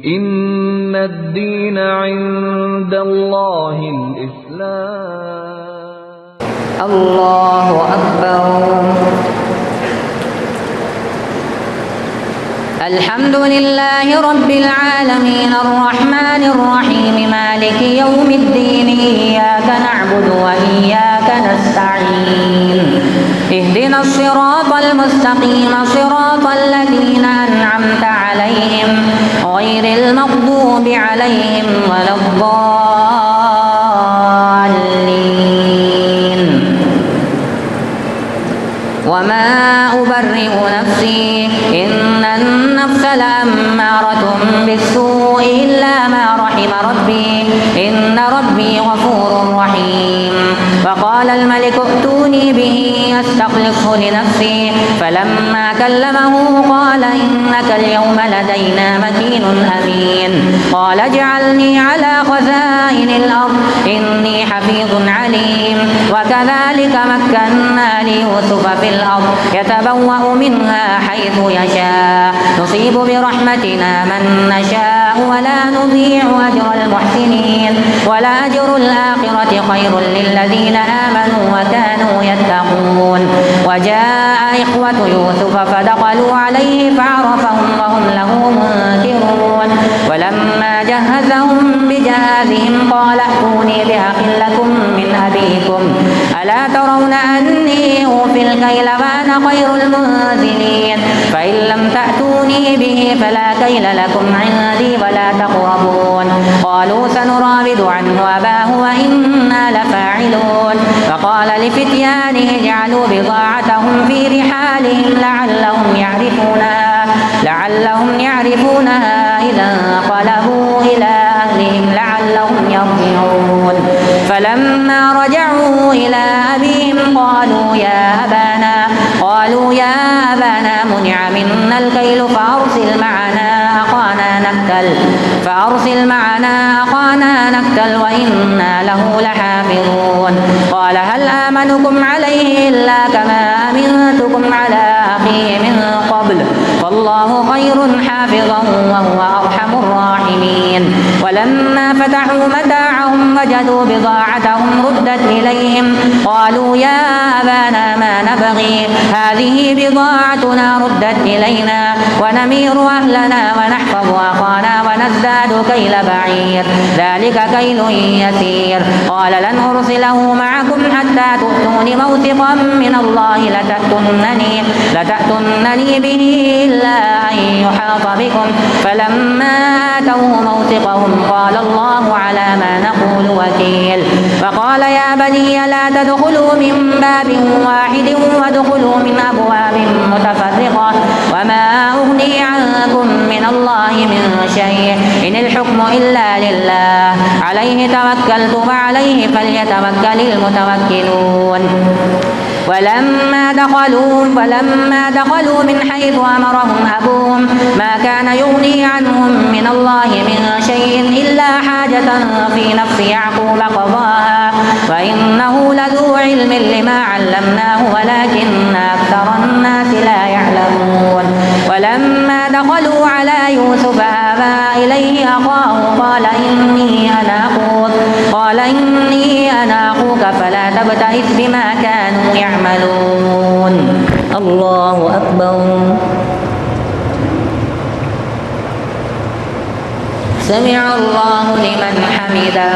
إن الدين عند الله الإسلام. الله أكبر. الحمد لله رب العالمين الرحمن الرحيم مالك يوم الدين إياك نعبد وإياك نستعين اهدنا الصراط المستقيم صراط الذين أنعمت عليهم غير المغضوب عليهم ولا الضالين. وما أبرئ نفسي إن النفس لأمارة بالسوء إلا ما رحم ربي إن ربي غفور رحيم. وقال الملك ائتوني به أستخلصه لنفسي فلما كلمه قال إنك اليوم لدينا مكين أمين. قال اجعلني على خزائن الأرض إني حفيظ عليم. وكذلك مكنا ليوسف في الأرض يتبوأ منها حيث يشاء نصيب برحمتنا من نشاء ولا نضيع أجر المحسنين ولأجر الآخرة خير للذين آمنوا وكانوا يتقون. وجاء إخوة يوسف فدخلوا عليه فعرفهم وهم له منكرون. ولما جهزهم بجهازهم قال ائتوني بأخ لكم من أبيكم ألا ترون أني أوفي الكيل وأنا خير المنزلين فإن لم تأتوني به فلا كيل لكم عندي ولا تقربون. قالوا سنراود عنه أباه وإنا لفاعلون. فقال لفتيانه اجعلوا بضاعتهم في رحالهم لعلهم يعرفونها إذا انقلبوا إلى أهلهم لعلهم يرجعون. فلما رجعوا إلى أبيهم قالوا يا أبانا منع منا الكيل فأرسل معنا أخانا نكتل وإنا له لحافظون. قال هل آمنكم عليه إلا كما أمنتكم على أخيه من قبل فالله خير حافظا وهو أرحم الراحمين. ولما فتحوا متاعهم وجدوا بضاعتهم ردت إليهم قالوا يا أبانا ما نبغي هذه بضاعتنا ردت إلينا ونمير أهلنا ونحفظ أخانا ونزداد كيل بعير ذلك كيل يسير. قال لن أرسله معكم حتى تؤتون موثقا من الله لتأتونني به إلا أن يحاط بكم. فلما آتوه موثقهم قال الله على ما نقول وكيل. فقال يا بني لا تدخلوا من باب واحد وادخلوا من أبواب متفرقة وما أغني عنكم من الله من شيء إن الحكم إلا لله عليه توكلت وعليه فليتوكل المتوكلون. ولما دخلوا من حيث أمرهم أبوهم ما كان يغني عنهم من الله من شيء إلا حاجة في نفس يعقوب قضاها وإنه لذو علم لما علمناه ولكن أكثر الناس لا يعلمون. ولما دخلوا على يوسف آوى إليه أخاه قال إني أنا أخوك فلا تبتئس بما كانوا يعملون. الله أكبر. سمع الله لمن حمده.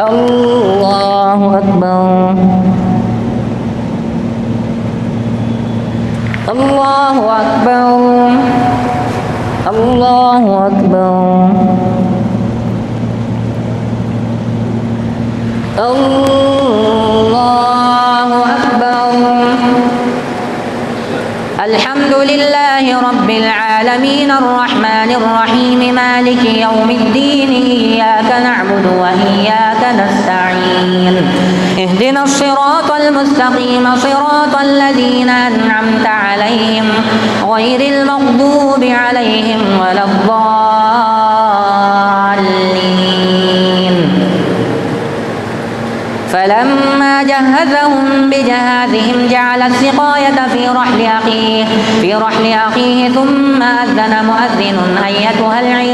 الله أكبر. الله أكبر. الله أكبر. الله أكبر. الحمد لله رب العالمين الرحمن الرحيم مالك يوم الدين إياك نعبد وإياك نستعين اهدنا الصراط المستقيم صراط الذين أنعمت عليهم غير المغضوب عليهم ولا الضالين. فلما جهزهم بجهازهم جعل السقاية في رحل أخيه ثم أذن مؤذن أيتها العير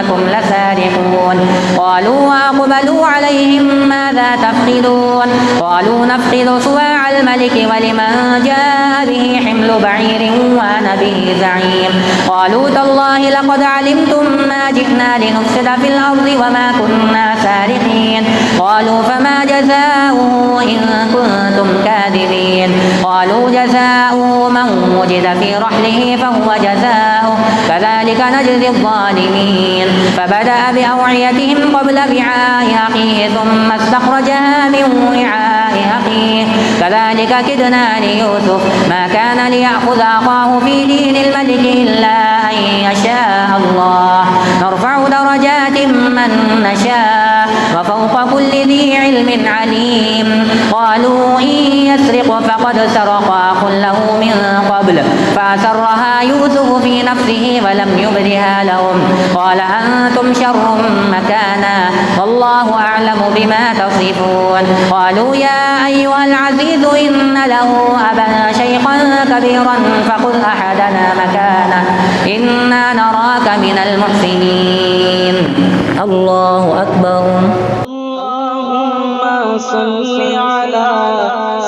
إنكم لسارقون قالوا وأقبلوا عليهم ماذا تفقدون قالوا نفقد صواع الملك ولمن جاء به حمل بعير وأنا به زعيم قالوا تالله لقد علمتم ما جئنا لنفسد في الأرض وما كنا سارقين قالوا فما جزاؤه إن كنتم كاذبين قالوا جزاؤه من وجد في رحله فهو جزاؤه كذلك نجزي الظالمين فبدأ بأوعيتهم قبل وعاء أخيه ثم استخرجها من وعاء أخيه كذلك كدنا ليوسف ما كان ليأخذ أخاه في دين الملك إلا أن يشاء الله نرفع درجات من نشاء وفوق كل ذي علم عليم قالوا إن يسرق فقد سرق أخ له من قبل فأسرها يوسف في نفسه ولم يبدها لهم قال أنتم شر مكانا والله أعلم بما تصفون قالوا يا أيها العزيز إن له أبا شيخا كبيرا فخذ أحدنا مكانه إنا نراك من المحسنين الله أكبر اللهم صل على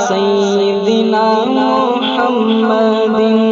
سيدنا محمد